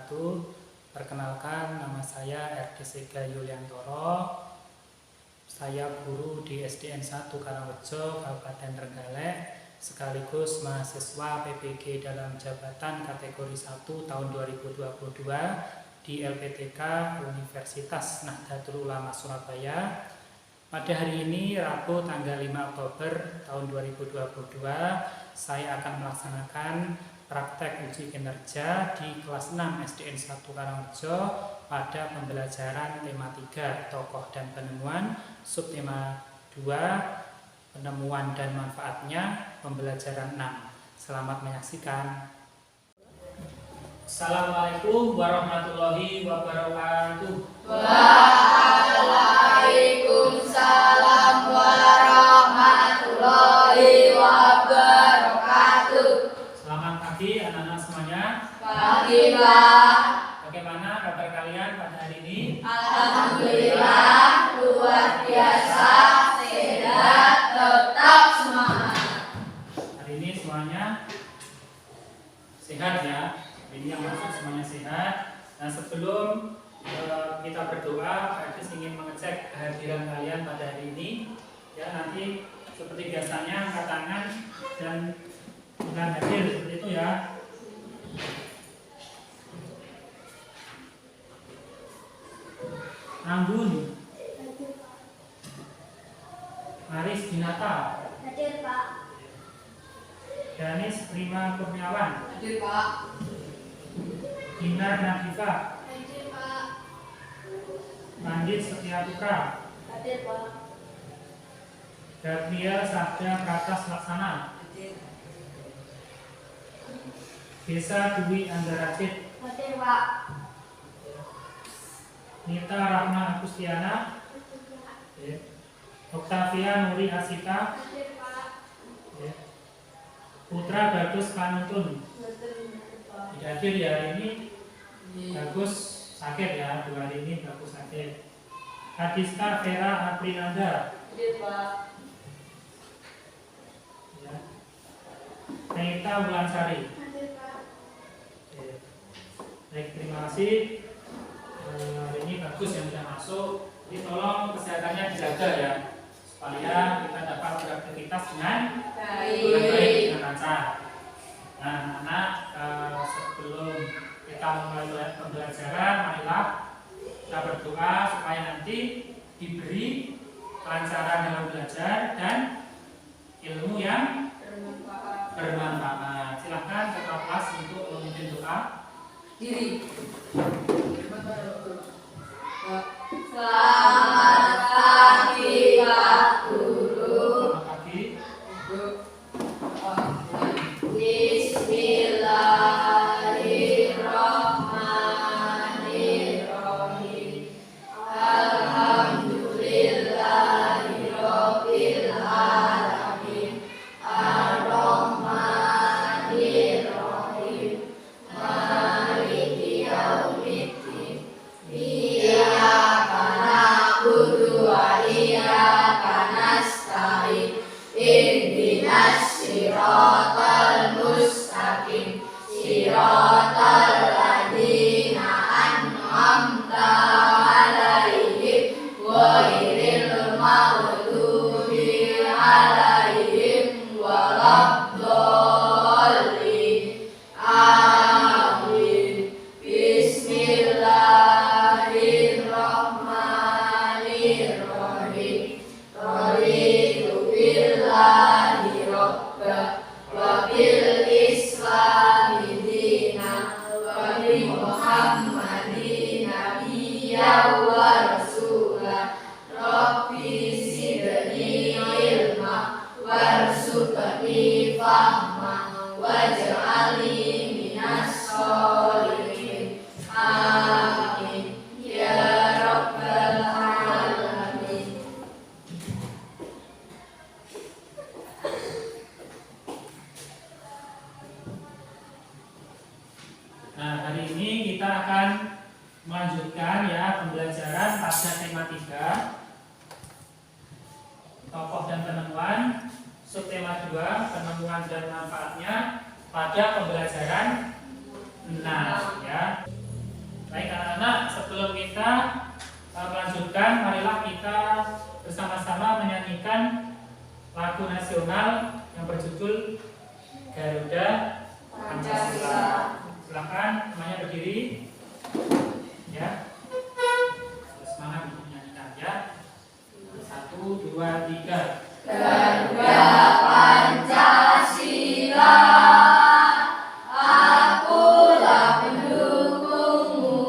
wabarakatuh. Perkenalkan, nama saya RD Sega Yuliantoro. Saya guru di SDN 1 Karangrejo, Kabupaten Trenggalek, sekaligus mahasiswa PPG dalam jabatan kategori 1 tahun 2022 di LPTK Universitas Nahdlatul Ulama Surabaya. Pada hari ini, Rabu tanggal 5 Oktober tahun 2022, saya akan melaksanakan praktek uji kinerja di kelas 6 SDN 1 Karangrejo pada pembelajaran tema 3 tokoh dan penemuan, subtema 2 penemuan dan manfaatnya, pembelajaran 6. Selamat menyaksikan. Assalamualaikum warahmatullahi wabarakatuh. Waalaikumsalam warahmatullahi wabarakatuh. Selamat pagi anak-anak semuanya. Pagi, Pak. Bagaimana kabar kalian pada hari ini? Alhamdulillah luar biasa, sehat, tetap semangat. Hari ini semuanya sehat ya. Hari ini yang masuk semuanya sehat. Nah, sebelum kita berdoa, Pak Ades ingin mengecek kehadiran kalian pada hari ini. Ya, nanti seperti biasanya angkat tangan dan bukan hadir seperti itu ya. Anggun, Aris Dinata, Hadir, Pak. Danis Prima Kurniawan, Hadir, Pak. Dinar Nadifa, Hadir, Pak. Pandit Setia Putra, Hadir, Pak. Gabriel Sabda Pratas Laksana, Hadir. Desa Dwi Anggaracit, Hadir, Pak. Nita Rahma Agustiana, Oktavia Nuri Asita, Hadir, Pak. Putra Bagus Panuntun. Tidak hadir ya hari ini. Bagus sakit ya, 2 hari ini Bagus sakit. Hadista Vera Aprinanda, Hadir, Pak. ya. Neita Wulansari. Hadir, Pak. Baik, terima kasih. Hari ini Bagus yang sudah masuk. Jadi tolong kesehatannya dijaga ya, supaya kita dapat beraktivitas dengan baik, dengan lancar. Nah, anak-anak, sebelum kita memulai pembelajaran, marilah kita berdoa supaya nanti diberi kelancaran dalam belajar dan ilmu yang bermanfaat. Silahkan ketua kelas untuk memimpin doa. Diri. Selamat pagi, Pak Guru. Selamat pagi. Bismillahirrahmanirrahim. Alhamdulillahirabbil alamin. Ar-Rahmanirrahim. Maliki yaumiddin. Iyyaka na'budu wa iyyaka nasta'in. Ihdinas siratal mustaqim. Siratal ladzina an'amta 'alaihim ghairil maghdubi 'alaihim waladdallin. Amin. Bismillahirrahmanirrahim. Raditu billahi rabba wa bil islami dina wa bi Muhammadin nabiyya wa rasula. Rabbi zidni ilma warzuqni fahma waj'alni minas sholihin. Amin ya rabbal alamin. Nah, hari ini kita akan melanjutkan ya pembelajaran pada tema 3 tokoh dan penemuan, subtema 2 penemuan dan manfaatnya pada pembelajaran 6 ya. Baik anak-anak, sebelum kita melanjutkan, marilah kita bersama-sama menyanyikan lagu nasional yang berjudul Garuda Pancasila. Silakan semuanya berdiri. Ya. Semangat untuk menyanyikan ya. 1, 2, 3. Garuda Pancasila, akulah pendukungmu,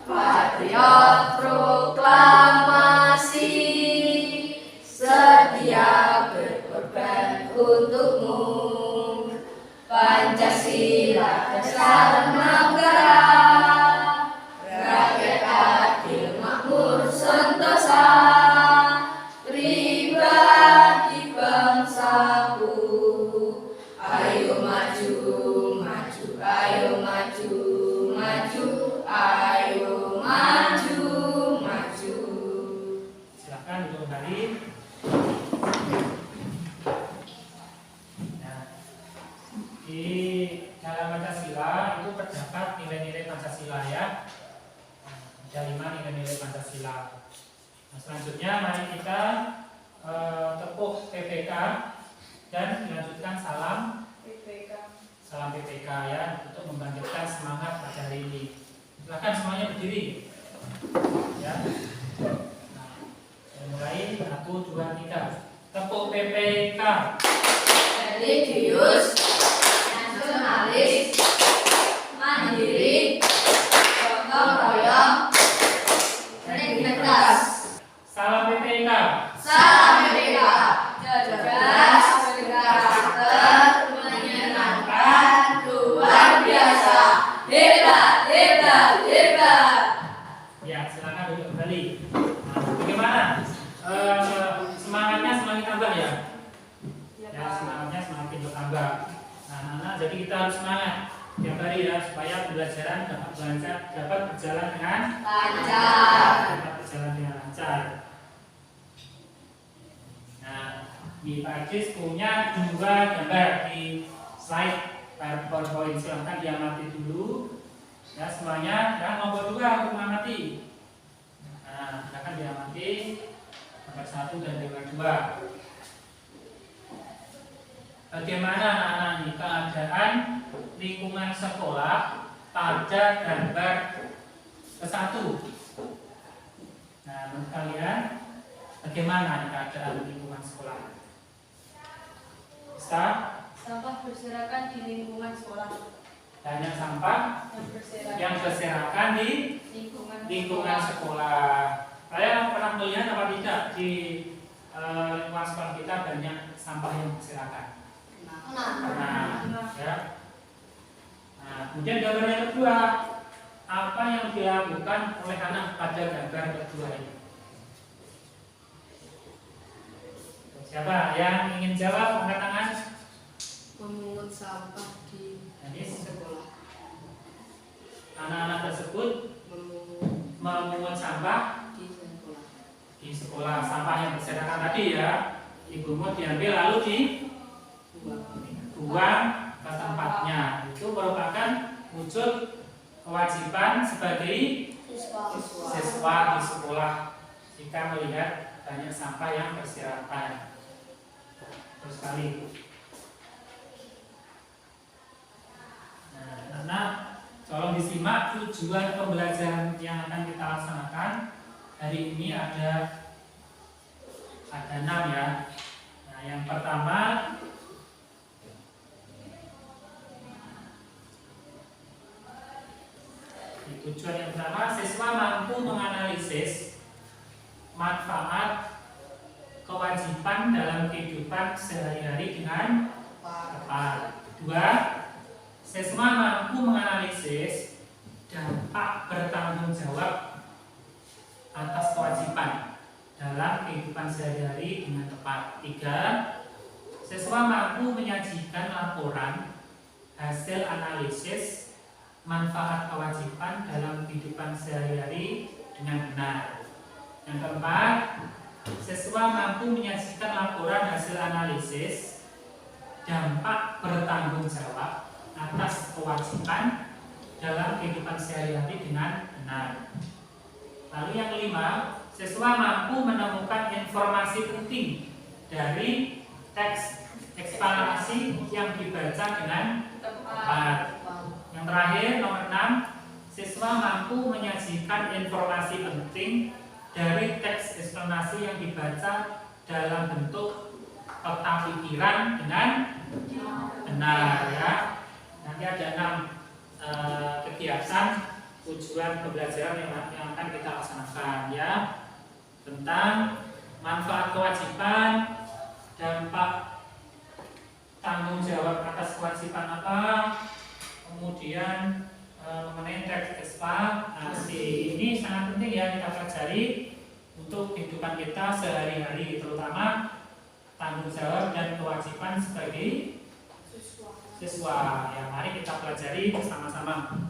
patriot proklamasi, setia berkorban untukmu. Pancasila dasar negara, rakyat adil makmur sentosa, pribadi bangsaku. Ayo maju, maju, ayo maju, maju, ayo maju, maju. Silakan duduk kembali. Nah, di dalam Pancasila itu terdapat nilai-nilai Pancasila ya. Ada 5 nilai-nilai Pancasila. Nah, selanjutnya mari kita tepuk PPK dan dilanjutkan salam PPK ya untuk membangkitkan semangat pada hari ini. Silakan semuanya berdiri. Ya. Nah, saya mulai 1, 2, 3. Tepuk PPK. Religius, nasionalis, mandiri, gotong royong, integritas. Salam PPK. Salam merdeka, cerdas, berkarakter, menyenangkan, luar biasa, hebat, hebat, hebat. Ya, silakan duduk kembali. Nah, bagaimana? Semangatnya semakin tambah ya? Ya, semangatnya semakin bertambah. Nah, anak-anak, jadi kita harus semangat tiap hari ya supaya pembelajaran dapat berjalan dengan Lancar. dapat berjalan dengan lancar. Nah, di Pak Ajis punya 2 gambar di slide PowerPoint. Silahkan diamati dulu. Ya, semuanya dan nomor 2 untuk mengamati. Nah, silakan diamati nomor 1 dan nomor 2. Bagaimana anak-anak ini keadaan lingkungan sekolah pada gambar ke-1? Nah, menurut kalian bagaimana keadaan lingkungan sekolah? Bisa? Sampah berserakan di lingkungan sekolah. Banyak sampah yang berserakan di lingkungan sekolah. Kalian pernah melihat apa tidak di lingkungan sekolah kita banyak sampah yang berserakan? Pernah, ya. Nah, kemudian gambar yang kedua, apa yang dilakukan oleh anak pada gambar kedua ini? Siapa yang ingin jawab? Angkat tangan. Memungut sampah di sekolah. Anak-anak tersebut memungut sampah di sekolah. Sampah yang berserakan tadi ya, dipungut, diambil lalu dibuang ke tempatnya. Itu merupakan wujud kewajiban sebagai siswa di sekolah jika melihat banyak sampah yang berserakan. Terus sekali. Nah, tolong disimak tujuan pembelajaran yang akan kita laksanakan hari ini ada 6 ya. Nah, yang pertama tujuan yang pertama, siswa mampu menganalisis manfaat kewajiban dalam kehidupan sehari-hari dengan tepat. 2, siswa mampu menganalisis dampak bertanggung jawab atas kewajiban dalam kehidupan sehari-hari dengan tepat. 3, siswa mampu menyajikan laporan hasil analisis manfaat kewajiban dalam kehidupan sehari-hari dengan benar. Yang keempat, siswa mampu menyajikan laporan hasil analisis dampak bertanggung jawab atas kewajiban dalam kehidupan sehari-hari dengan benar. Lalu yang kelima, siswa mampu menemukan informasi penting dari teks eksplanasi yang dibaca dengan tepat. Yang terakhir, nomor 6, siswa mampu menyajikan informasi penting dari teks eksplanasi yang dibaca dalam bentuk peta pikiran dengan benar ya. Nanti ada 6 kegiatan tujuan pembelajaran yang akan kita laksanakan ya, tentang manfaat kewajiban, dampak tanggung jawab atas kewajiban apa, kemudian mengenai teks eksplanasi. Ini sangat penting ya kita pelajari untuk kehidupan kita sehari-hari, terutama tanggung jawab dan kewajiban sebagai siswa. Ya, mari kita pelajari bersama-sama.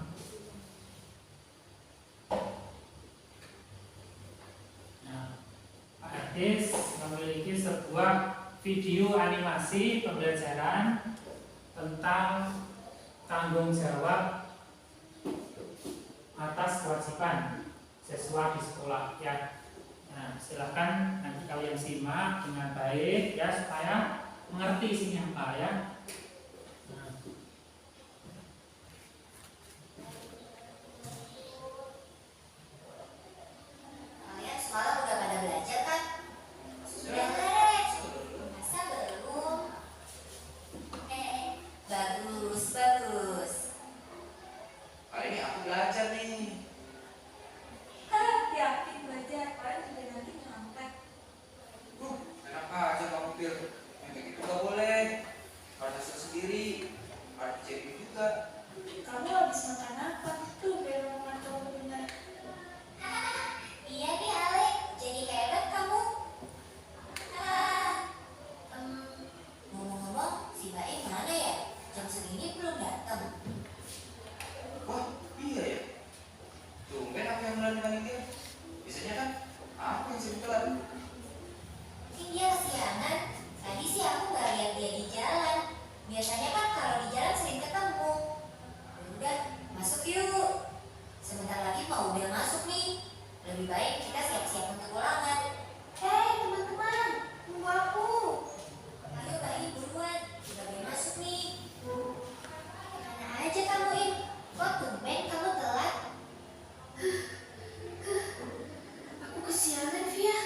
Pak Erdis memiliki sebuah video animasi pembelajaran tentang tanggung jawab atas kewajiban siswa di sekolah ya. Nah, silakan nanti kalian simak dengan baik ya supaya mengerti isinya apa ya. Kalian semalam udah pada belajar kan? Sudah beres. Masa belum? Bagus, bagus. Kali ini aku belajar nih. Yakin belajar, paling juga nanti nyontek. Enak aja kamu Pil. Yang kayak gitu gak boleh. Harus hasil sendiri. Harus jadi juga. Kamu habis makan apa? Tuh, biar makan kamu benar. Iya nih Ale, jadi hebat kamu. Ngomong-ngomong, si Baim mana ya? Jam segini belum datang. Wah, iya ya. Tumben aku yang mulai dia. Biasanya kan aku yang sibuk telat. Mungkin dia kesiangan. Tadi sih aku nggak lihat dia di jalan. Biasanya kan kalau di jalan sering ketemu. Udah, masuk yuk. Sebentar lagi mau udah masuk nih. Lebih baik kita siap-siap untuk ulangan. Hei teman-teman, tunggu aku. Ayo Baim buruan, udah boleh masuk nih. Mana aja kamu Im? Kok tumben kamu telat? Aku kesiangan Via.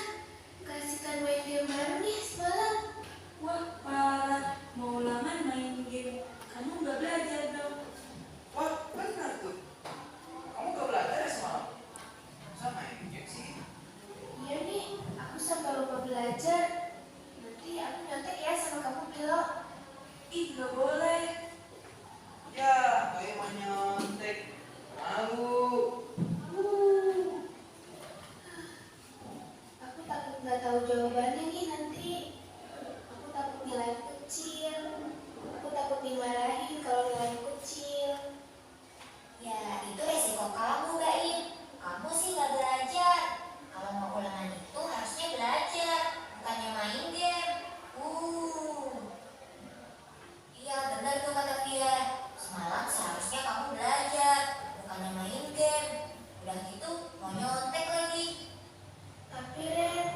Kasihkan main game baru nih semalam. Wah, parah. Mau ulangan main game. Kamu nggak belajar dong. Wah, benar tuh. Kamu gak belajar ya semalam? Sama ya sih. Iya nih, aku sampai lupa belajar. Nanti aku nyontek ya sama kamu Kilo. Ih, nggak boleh. Ya, kayak menyontek. Malu. Aku takut nggak tahu jawabannya nih nanti. Aku takut nilai kecil. Aku takut dimarahin kalau nilai kecil. Ya, itu resiko kamu, Baim. Kamu sih nggak belajar. Kalau mau ulangan itu harusnya belajar, bukannya main game. Iya benar tuh kata Via. Semalam seharusnya kamu belajar, bukannya main game. Udah gitu mau nyontek lagi. Tapi Ren,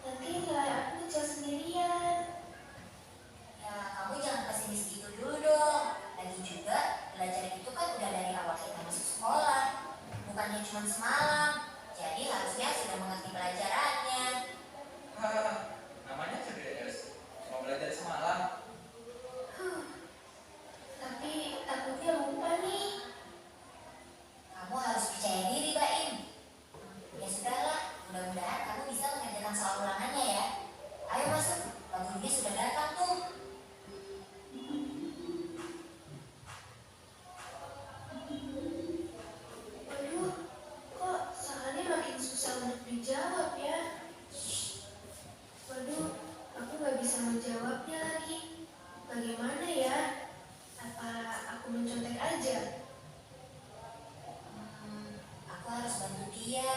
nanti nilai aku kecil sendirian. Ya kamu jangan pesimis gitu dulu dong. Lagi juga belajar itu kan udah dari awal kita masuk sekolah, bukannya cuma semalam. Jadi harusnya sudah mengerti pelajarannya. Namanya CBS. Mau belajar semalam. Tapi takutnya lupa nih. Kamu harus percaya diri, Baim. Ya sudahlah, mudah-mudahan kamu bisa mengerjakan soal ulangannya ya. Ayo masuk, Pak Gurunya sudah datang tuh. Waduh, kok soalnya makin susah untuk dijawab ya. Waduh, aku nggak bisa menjawabnya lagi. Bagaimana ya? Apa aku mencontek aja? Aku harus bantu dia.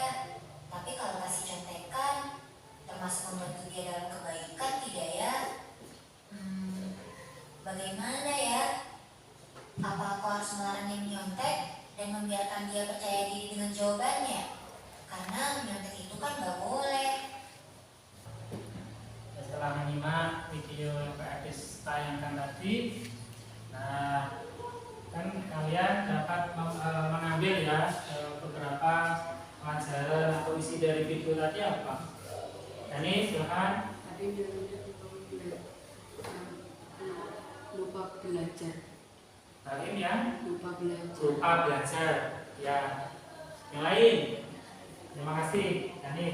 Tapi kalau kasih contekan, termasuk membantu dia dalam kebaikan tidak ya? Bagaimana ya? Apa aku harus melarangnya menyontek? dan membiarkan dia percaya diri dengan jawabannya. Karena nyontek itu kan nggak boleh. Setelah menyimak video yang Pak Erdis tayangkan tadi, nah kan kalian dapat mengambil ya beberapa pelajaran atau isi dari video tadi apa? Ini silahkan. Tadi lupa belajar. Talim yang Lupa belajar. lupa belajar. Ya. Yang lain. Terima kasih. Ini.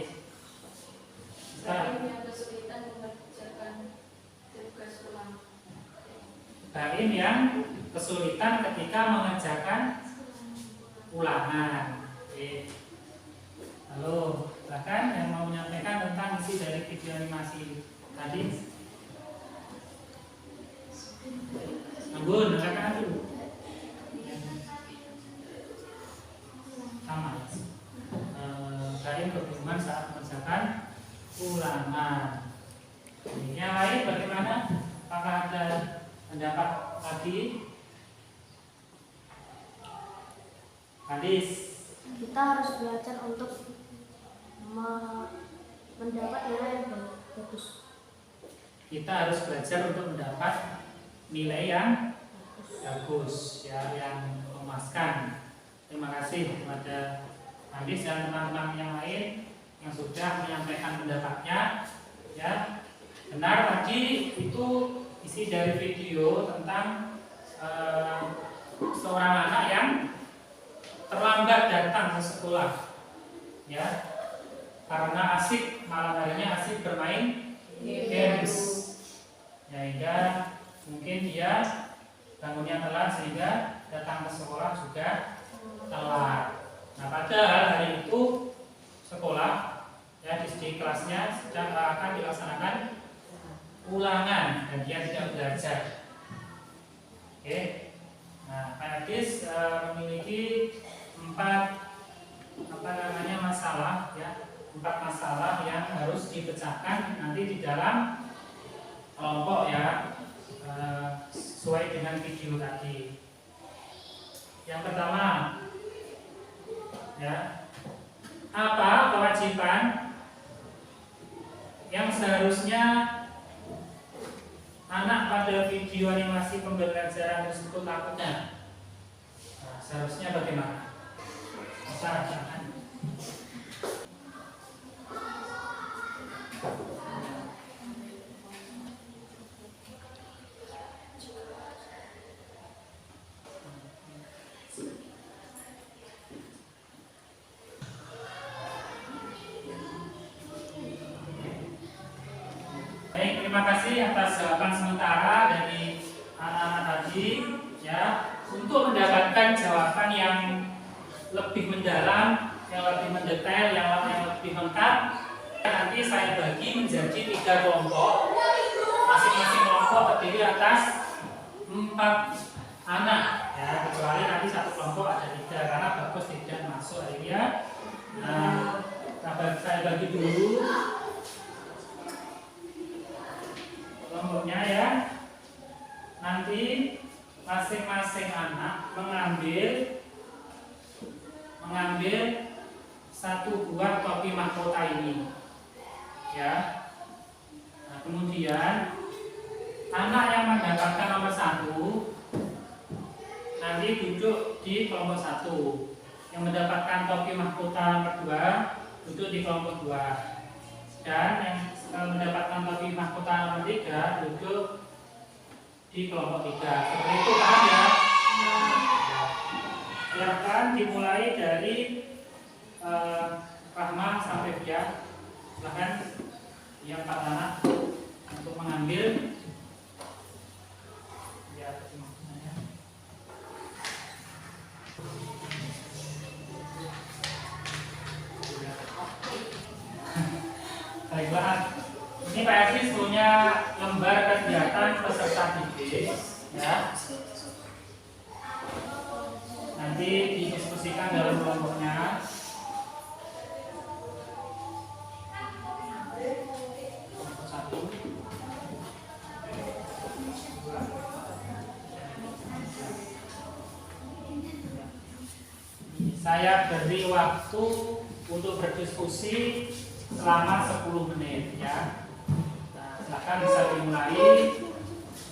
Tadi yang kesulitan mengerjakan tugas ulang. Talim yang kesulitan ketika mengerjakan ulangan. Oke. Lalu, bahkan yang mau menyampaikan tentang isi dari video animasi tadi. Anggun, silakan dulu. Sama. Kain kebingungan saat mengerjakan ulangan. Yang lain bagaimana? Apakah ada pendapat lagi? Hadis. Kita harus belajar untuk mendapat nilai yang bagus. Kita harus belajar untuk mendapat nilai yang bagus, ya, yang memuaskan. Terima kasih kepada Andis dan teman-teman yang lain yang sudah menyampaikan pendapatnya. Ya, benar tadi itu isi dari video tentang seorang anak yang terlambat datang ke sekolah, ya, karena asik malam harinya asik bermain games, sehingga mungkin dia bangunnya telat sehingga datang ke sekolah juga telat. Nah, padahal hari itu sekolah, ya, di kelasnya sedang akan dilaksanakan ulangan dan dia tidak belajar. Oke. Nah, Pak Erdis memiliki 4 masalah, ya, 4 masalah yang harus dipecahkan nanti di dalam kelompok, ya, sesuai dengan video tadi. Yang pertama, ya, apa kewajiban yang seharusnya anak pada video animasi pembelajaran tersebut lakukan? Nah, seharusnya bagaimana? Silakan. Baik, terima kasih atas jawaban sementara dari anak-anak tadi, ya. Untuk mendapatkan jawaban yang lebih mendalam, yang lebih mendetail, yang lebih lengkap, nanti saya bagi menjadi 3 kelompok. Masing-masing kelompok terdiri atas 4 anak, ya, kecuali nanti satu kelompok ada 3 karena bagus tidak masuk akhirnya. Nah, saya bagi dulu kelompoknya, ya. Nanti masing-masing anak mengambil 1 buah topi mahkota ini, ya. Nah, kemudian anak yang mendapatkan nomor 1 nanti duduk di kelompok 1. Yang mendapatkan topi mahkota nomor 2 duduk di kelompok 2. Dan yang mendapatkan topi mahkota nomor 3 duduk di kelompok 3. Seperti itu, paham, ya? Silakan dimulai dari Rahma sampai Fia. Silakan yang 4 anak untuk mengambil, ya, maksudnya. Baiklah, ini Pak Erdis punya lembar kegiatan peserta didik, ya. Nanti didiskusikan dalam kelompoknya. Kelompok 1, 2, saya beri waktu untuk berdiskusi selama 10 menit ya. Nah, silakan bisa dimulai.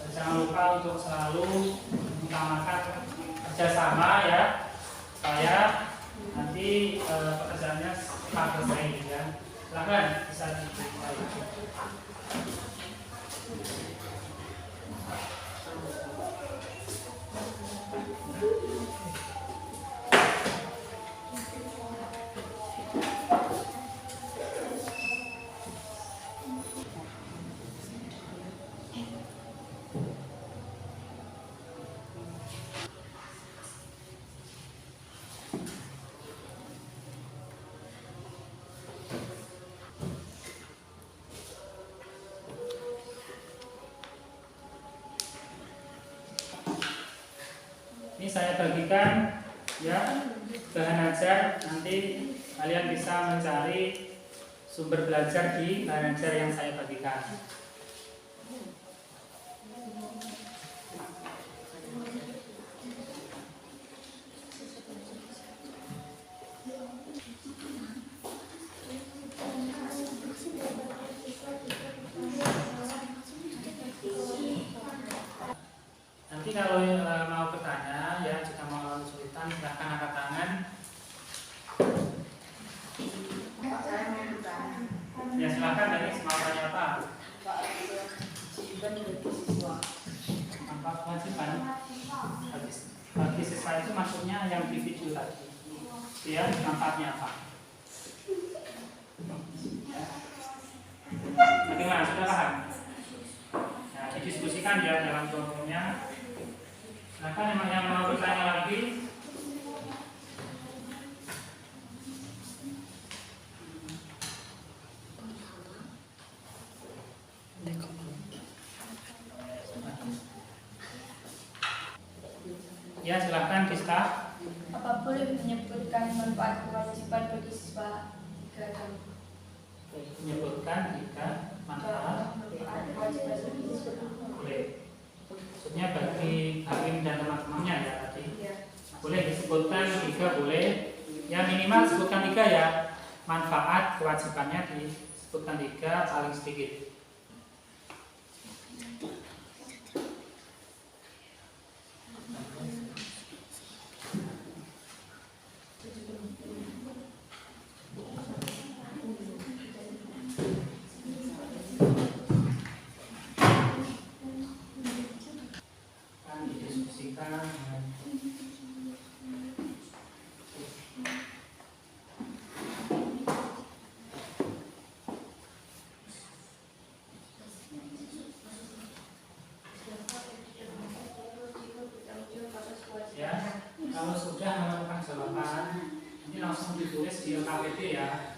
Jangan lupa untuk selalu mengutamakan kerjasama ya, supaya nanti pekerjaannya cepat selesai ya. Silakan bisa dimulai. Ini saya bagikan ya bahan ajar, nanti kalian bisa mencari sumber belajar di bahan ajar yang saya bagikan. Nanti kalau mau bertanya ya, jika mau kesulitan silahkan angkat tangan. Ya silahkan, dari mau tanya apa? Manfaat kewajiban bagi siswa itu maksudnya yang di video tadi. Ya, manfaatnya apa? Bagaimana, sudah paham? Nah, didiskusikan ya dalam kelompoknya. Silakan yang mau bertanya lagi. Ya silakan Dista. Apa boleh menyebutkan manfaat kewajiban bagi siswa Menyebutkan jika manfaat kewajiban bagi siswa? boleh. Maksudnya bagi Hakim dan teman-temannya ya tadi. Ya. Boleh disebutkan 3 boleh. Ya minimal sebutkan 3 ya. Manfaat kewajibannya disebutkan 3 paling sedikit. Didiskusikan ya. Kalau sudah menemukan jawaban, nanti langsung ditulis di LKPD ya.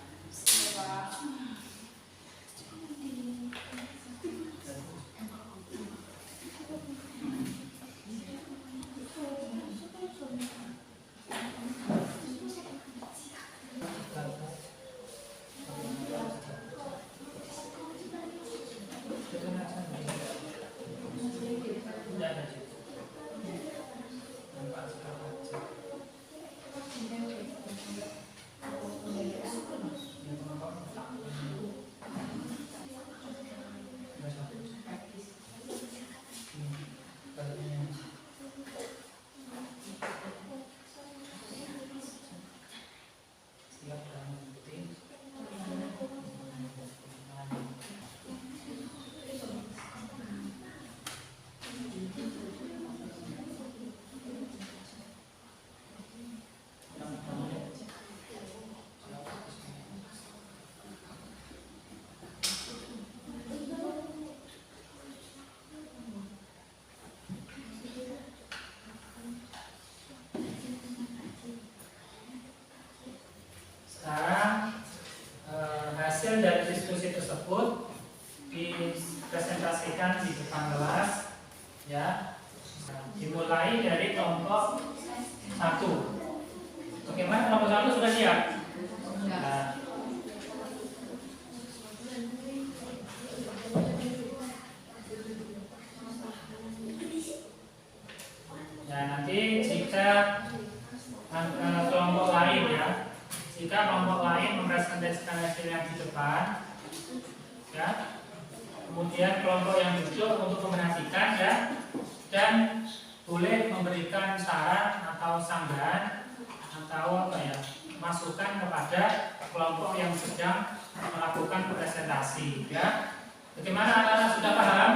Sekarang hasil dari diskusi tersebut dipresentasikan di depan kelas ya. Dimulai dari kelompok 1. Bagaimana kelompok 1 sudah siap? Nah, ya nanti jika kelompok lain dan boleh memberikan saran atau sanggahan atau masukan kepada kelompok yang sedang melakukan presentasi, ya. Bagaimana anak-anak, sudah paham?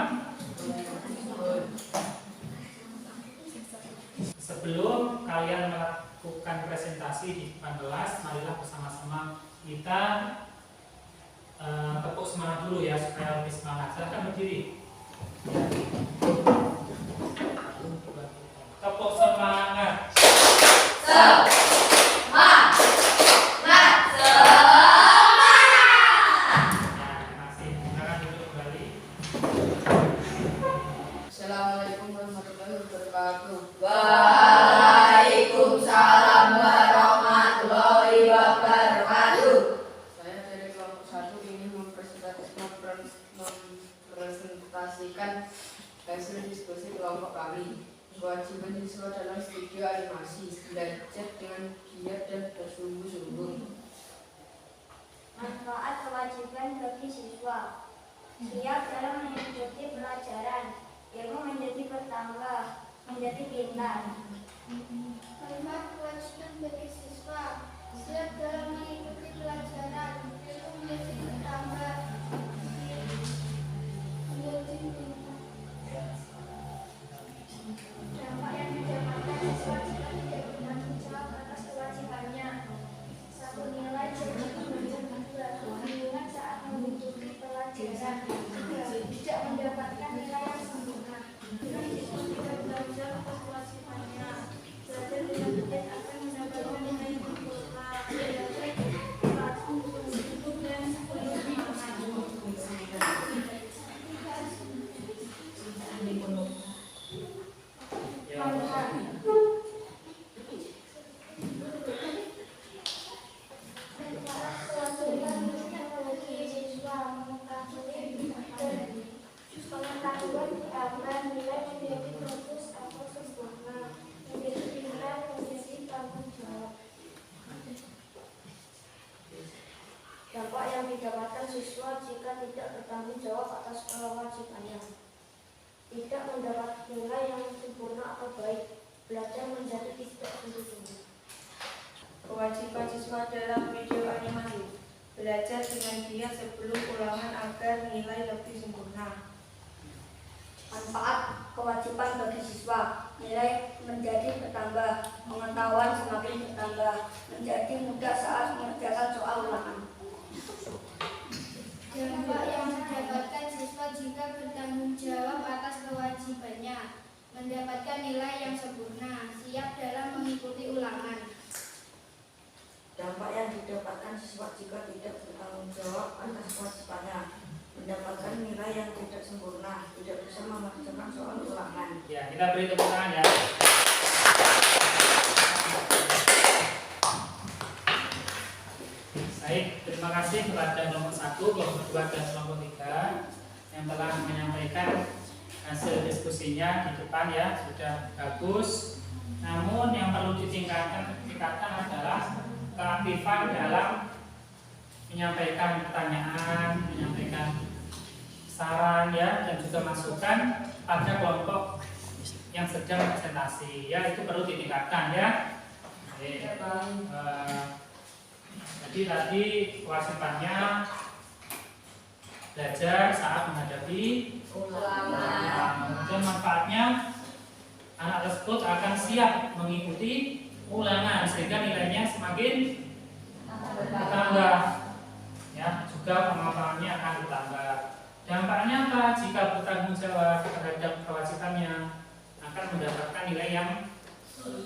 Sebelum kalian melakukan presentasi di depan kelas, marilah bersama-sama kita tepuk semangat dulu ya, supaya lebih semangat. Silakan berdiri. Tepuk semangat. Assalamualaikum warahmatullahi wabarakatuh. Waalaikumsalam warahmatullahi wabarakatuh. Saya dari kelompok 1 ingin mempresentasikan hasil diskusi kelompok kami. Kewajiban siswa dalam studio animasi, belajar dengan giat dan bersungguh-sungguh. Manfaat kewajiban bagi siswa. Siap dalam mengikuti pelajaran, ilmu menjadi bertambah, menjadi pintar. Manfaat kewajiban bagi siswa. Siap dalam mengikuti pelajaran, ilmu menjadi bertambah, menjadi pintar. Dampak yang didapatkan siswa jika tidak bertanggung jawab atas kewajibannya. Satu, nilai jadi menjadi kebingungan saat mengikuti pelajaran. Tiga, tidak mendapatkan nilai yang sempurna. Dengan siswa tidak belajar atas kewajibannya. Belajar dengan giat akan mendapatkan nilai yang sempurna. Belajar rajin, sungguh-sungguh dan penuh semangat. Dampak yang didapatkan siswa jika tidak bertanggung jawab atas kewajibannya. Tidak mendapat nilai yang sempurna atau baik. Belajar menjadi tidak sungguh-sungguh. Kewajiban siswa dalam video animasi. Belajar dengan giat sebelum ulangan agar nilai lebih sempurna. Manfaat kewajiban bagi siswa. Nilai menjadi bertambah, pengetahuan semakin bertambah, menjadi mudah saat mengerjakan soal ulangan. Dampak yang didapatkan siswa jika bertanggung jawab atas kewajibannya. Mendapatkan nilai yang sempurna, siap dalam mengikuti ulangan. Dampak yang didapatkan siswa jika tidak bertanggung jawab atas kewajibannya. Mendapatkan nilai yang tidak sempurna, tidak bisa mengerjakan soal ulangan. Ya, kita beri tepuk tangan ya. Baik, terima kasih kepada kelompok 1, kelompok 2, dan kelompok 3 yang telah menyampaikan hasil diskusinya di depan ya, sudah bagus. Namun yang perlu ditingkatkan adalah keaktifan dalam menyampaikan pertanyaan, menyampaikan saran ya, dan juga masukan pada kelompok yang sedang presentasi ya, itu perlu ditingkatkan ya. Jadi tadi kewajibannya belajar saat menghadapi ulangan. Kemudian manfaatnya anak tersebut akan siap mengikuti ulangan sehingga nilainya semakin bertambah ya, juga pengetahuannya akan bertambah. Dampaknya apa? Jika bertanggung jawab terhadap kewajibannya akan mendapatkan nilai yang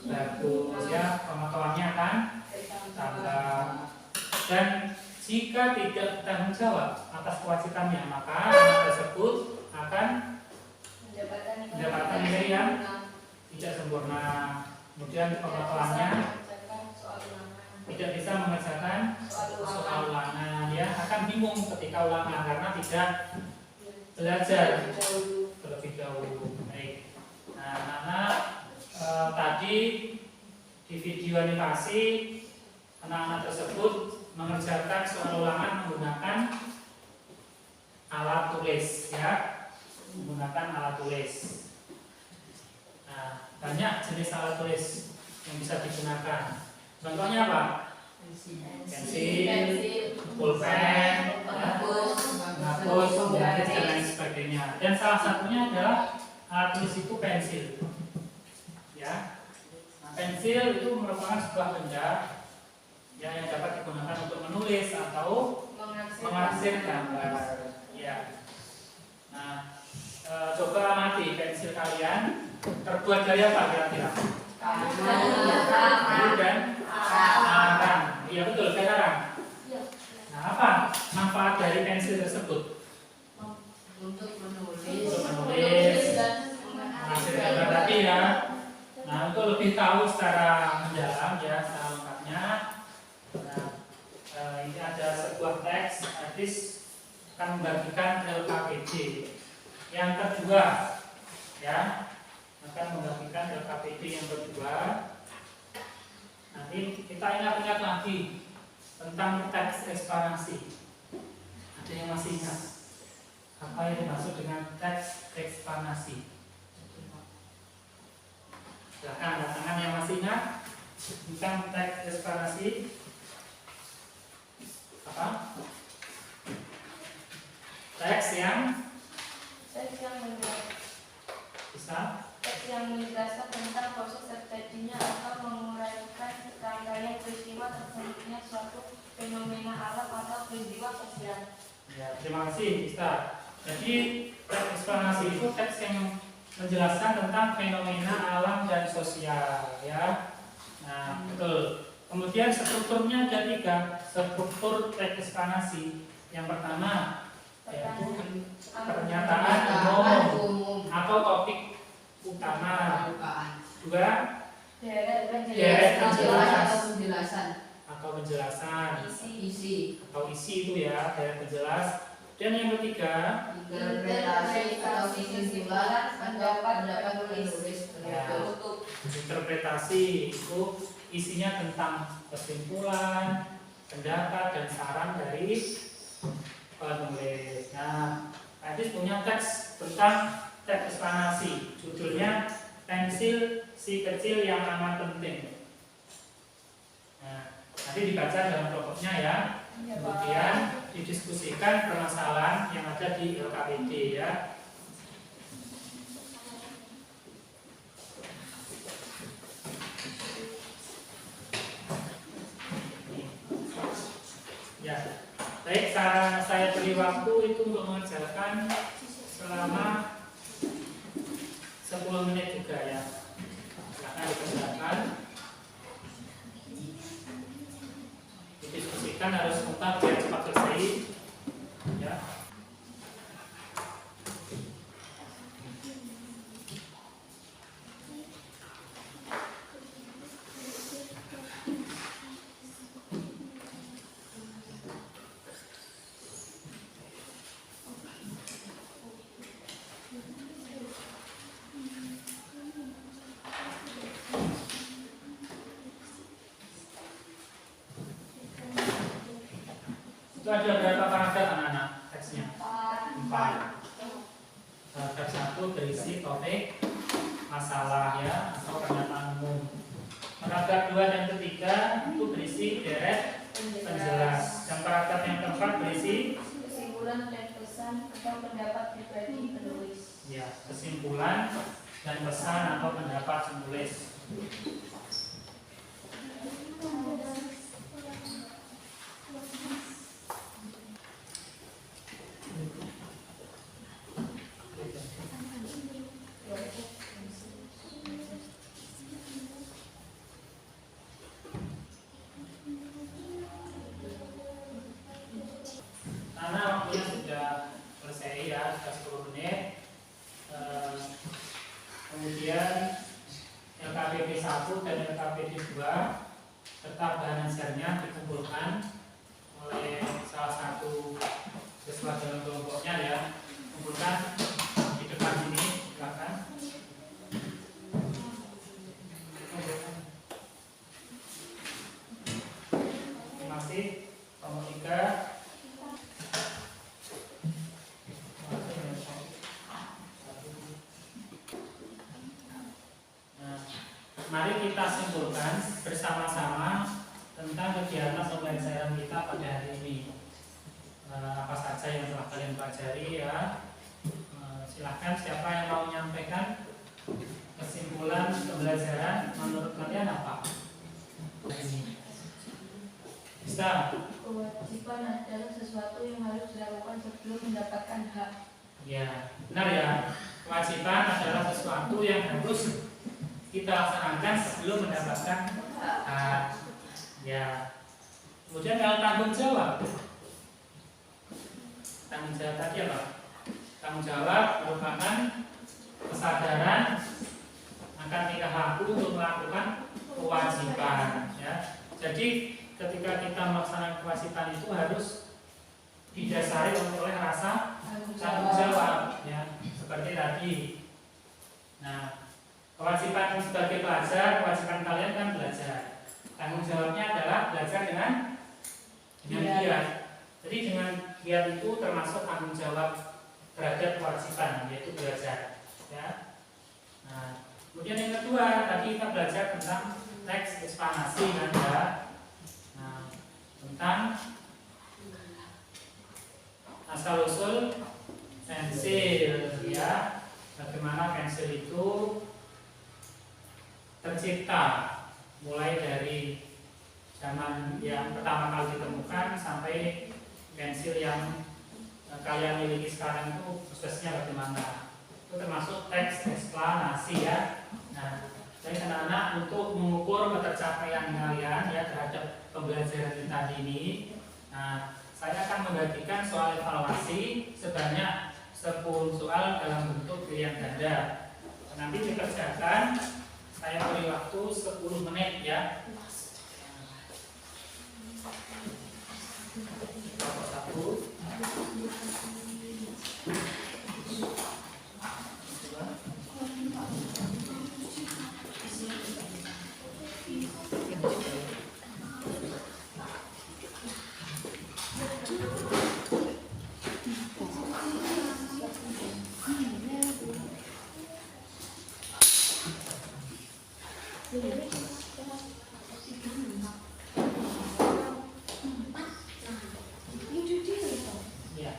bagus ya, pengetahuannya akan tambah. Dan jika tidak bertanggung jawab atas kewajibannya, maka anak tersebut akan mendapatkan nilai yang tidak sempurna. Kemudian pengetahuannya tidak bisa mengerjakan soal ulangan ya, akan bingung ketika ulangan karena tidak belajar terlebih dahulu. Baik. Nah, anak-anak tadi di video animasi anak-anak tersebut mengerjakan soal ulangan menggunakan alat tulis ya, menggunakan alat tulis. Nah, banyak jenis alat tulis yang bisa digunakan. Contohnya apa? Pensil, pulpen, menghapus, menjahit, dan lain sebagainya. Dan salah satunya adalah alat tulis itu pensil. Ya, nah, pensil itu merupakan sebuah benda yang dapat digunakan untuk menulis atau mengarsir gambar. Ya. Nah, coba amati pensil kalian terbuat dari apa kira-kira? Kayu dan arang. Iya betul, kayu arang. Nah, apa manfaat dari pensil tersebut? Untuk Untuk menulis, mengarsir gambar tadi ya. Nah, untuk lebih tahu secara mendalam ya, secara lengkapnya. Nah, ini ada sebuah teks hadis akan membagikan LKPD. Yang kedua, ya, akan membagikan LKPD yang kedua. Nanti kita ingat-ingat lagi tentang teks ekspansi. Ada yang masih ingat apa yang dimaksud dengan teks ekspansi? Silakan angkat tangan yang masih ingat tentang teks ekspansi. Apa? Teks yang menjelaskan tentang proses terjadinya atau menguraikan rangkaian peristiwa terbentuknya suatu fenomena alam atau peristiwa sosial. Ya, terima kasih, Ustaz. Jadi teks ekspansi itu teks yang menjelaskan tentang fenomena alam dan sosial, ya. Nah, betul. Kemudian strukturnya ada 3 struktur teks ekspansi. Yang pertama yaitu pernyataan umum atau topik utama. 2 deret penjelasan atau penjelasan. isi Atau isi itu ya, deret penjelas. Dan yang ketiga interpretasi atau kesimpulan pendapat penulis. ya, interpretasi itu isinya tentang kesimpulan, pendapat dan saran dari penulis. Nah, tadi punya teks tentang teks ekspansi, judulnya pensil si kecil yang amat penting. Nah, nanti dibaca dalam pokoknya ya. Kemudian didiskusikan permasalahan yang ada di LKPD ya. Ya, baik, saya beri waktu itu untuk mengerjakan selama 10 menit juga ya. Silakan dikerjakan. Didiskusikan harus tuntas biar cepat selesai. Ya. Itu ada berapa paragraf anak-anak teksnya? 4. Paragraf 1 berisi topik masalah ya atau pernyataan umum. Paragraf 2 dan ketiga itu berisi deret penjelas. Dan paragraf yang keempat berisi Kesimpulan dan pesan atau pendapat pribadi penulis. ya, kesimpulan dan pesan atau pendapat penulis. Karena waktunya sudah selesai ya, sudah 10 menit. Kemudian LKPD 1 dan LKPD 2 serta bahan ajarnya dikumpulkan oleh salah satu siswa dalam kelompoknya ya. Kumpulkan di depan sini, silakan. Terima kasih. Nomor 3. mari kita simpulkan bersama-sama tentang kegiatan pembelajaran kita pada hari ini. Apa saja yang telah kalian pelajari ya. Silahkan siapa yang mau menyampaikan kesimpulan pembelajaran menurut kalian apa? Bisa? Kewajiban adalah sesuatu yang harus dilakukan sebelum mendapatkan hak. Ya, benar ya. Kewajiban adalah sesuatu yang harus kita laksanakan sebelum mendapatkan hak. Ya. Kemudian kalau tanggung jawab tadi apa? Tanggung jawab merupakan kesadaran akan tingkah laku untuk melakukan kewajiban. Ya. Jadi ketika kita melaksanakan kewajiban itu harus didasari oleh rasa tanggung jawab, ya, seperti tadi. Nah, kewajiban sebagai pelajar, kewajiban kalian kan belajar. Tanggung jawabnya adalah belajar dengan giat. Jadi dengan giat itu termasuk tanggung jawab terhadap kewajiban, yaitu belajar. Ya. Nah, kemudian yang kedua, tadi kita belajar tentang teks eksplanasi kan ya. Nah, tentang asal usul pensil ya, bagaimana pensil itu tercipta mulai dari zaman yang pertama kali ditemukan sampai pensil yang kalian miliki sekarang itu prosesnya bagaimana. Itu termasuk teks eksplanasi ya. Nah, jadi anak-anak untuk mengukur ketercapaian kalian ya terhadap pembelajaran kita ini. Nah, saya akan membagikan soal evaluasi sebanyak 10 soal dalam bentuk pilihan ganda. Nanti dikerjakan, saya beri waktu 10 menit ya. Satu. Ya.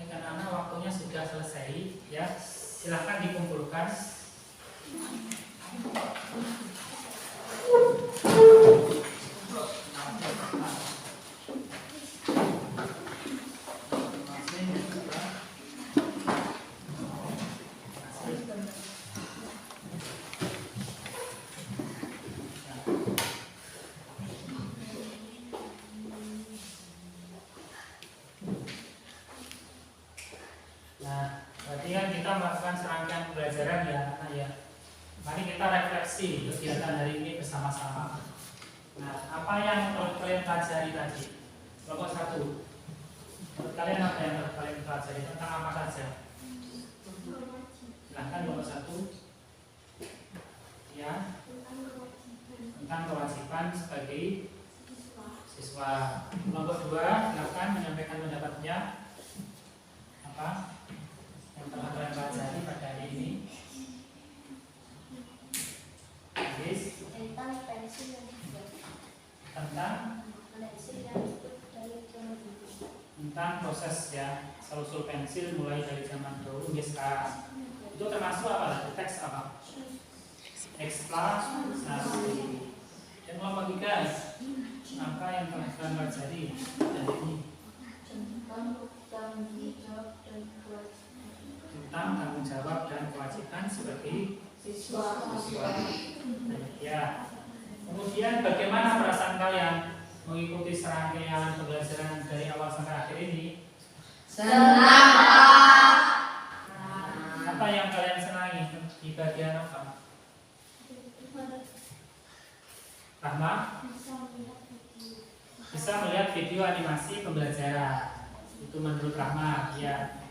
Karena waktunya sudah selesai ya, silahkan dikumpulkan. Nah, berarti kan kita melakukan serangkaian pembelajaran ya, anak ya. Mari kita refleksi kegiatan hari ini bersama-sama. Nah, apa yang telah kalian pelajari tadi? Kelompok 1. Menurut kalian apa yang telah kalian pelajari tentang apa saja? Silahkan kelompok 1. Ya. Tentang kewajiban sebagai siswa. Kelompok 2, silahkan menyampaikan pendapatnya. Apa yang telah kalian pelajari pada hari ini? Tentang pensil yang tentang proses ya, asal-usul pensil mulai dari zaman dahulu hingga sekarang. Itu termasuk apa? Teks apa? Eksplanasi. Yang kelompok 3, apa yang telah kalian pelajari dari ini? Tentang tanggung jawab dan kewajiban Tentang tanggung jawab dan kewajiban sebagai Ya. Kemudian bagaimana perasaan kalian mengikuti serangkaian pembelajaran dari awal sampai akhir ini? Senang, Pak. Apa yang kalian senangi di bagian apa? Rahma? Bisa melihat video animasi pembelajaran. Itu menurut Rahma, ya.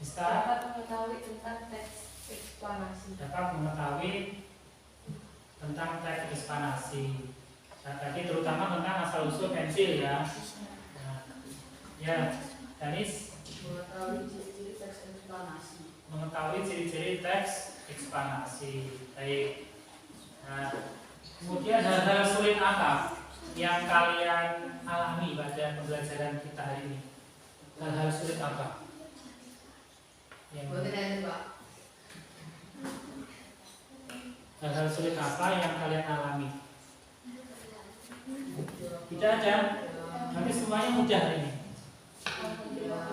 Bisa Dapat mengetahui tentang teks eksplanasi. dapat mengetahui tentang teks eksplanasi. Nah, tadi terutama tentang asal usul pensil ya. Nah, ya, Danis Mengetahui ciri-ciri teks eksplanasi. mengetahui ciri-ciri teks eksplanasi. Baik. Nah, kemudian hal-hal sulit apa yang kalian alami pada pembelajaran kita hari ini? Hal-hal sulit apa? Hal-hal sulit apa yang kalian alami? Tidak ada. Nanti semuanya mudah hari ini. Alhamdulillah.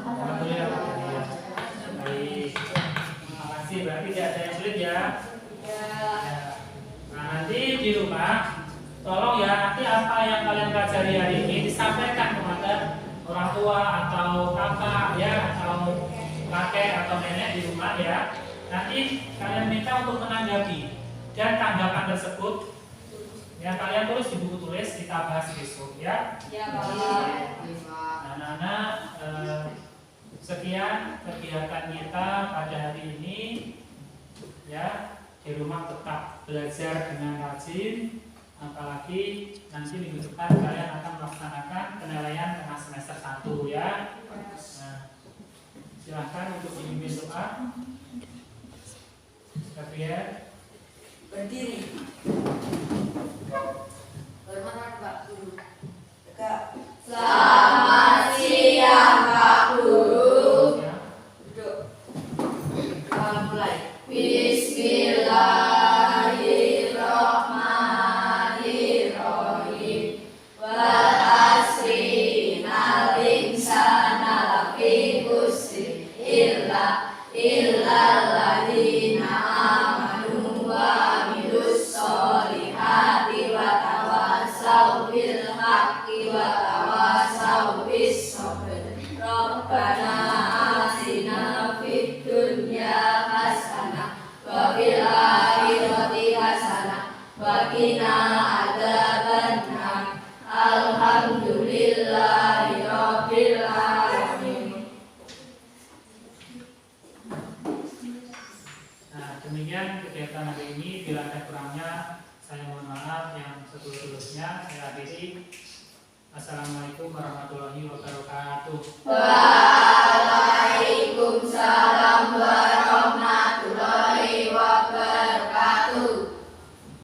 Baik. Terima kasih. Berarti tidak ada yang sulit ya. Ya. Nah, nanti di rumah tolong ya, nanti apa yang kalian pelajari hari ini disampaikan kepada orang tua atau kakak ya, atau kakek atau nenek di rumah ya. Nanti kalian minta untuk menanggapi, dan tanggapan tersebut ya kalian tulis di buku tulis, kita bahas besok ya. Ya, Pak. Nah, anak-anak, sekian kegiatan kita pada hari ini ya. Di rumah tetap belajar dengan rajin, apalagi nanti minggu depan kalian akan melaksanakan penilaian tengah semester 1 ya. Nah, silahkan untuk dipimpin doa. Gabriel. Berdiri. Bermanfaat Pak Guru. Tegak. Selamat siang, Pak Guru. Ya. Duduk. Mulai. Bismillahirrahmanirrahim. Wal asri innal insana lafi khusr illal ladzina amanu wa amilus sholihati wa tawassaw bil haqqi wa tawassaw bis sabr. Rabbana atina fid dunya hasanah wa fil akhirati hasanah wa qina adzabannar. Alhamdulillahi rabbil alamin. Nah, demikian kegiatan hari ini. Bila ada kurangnya, saya mohon maaf. Yang setulus-tulusnya saya akhiri.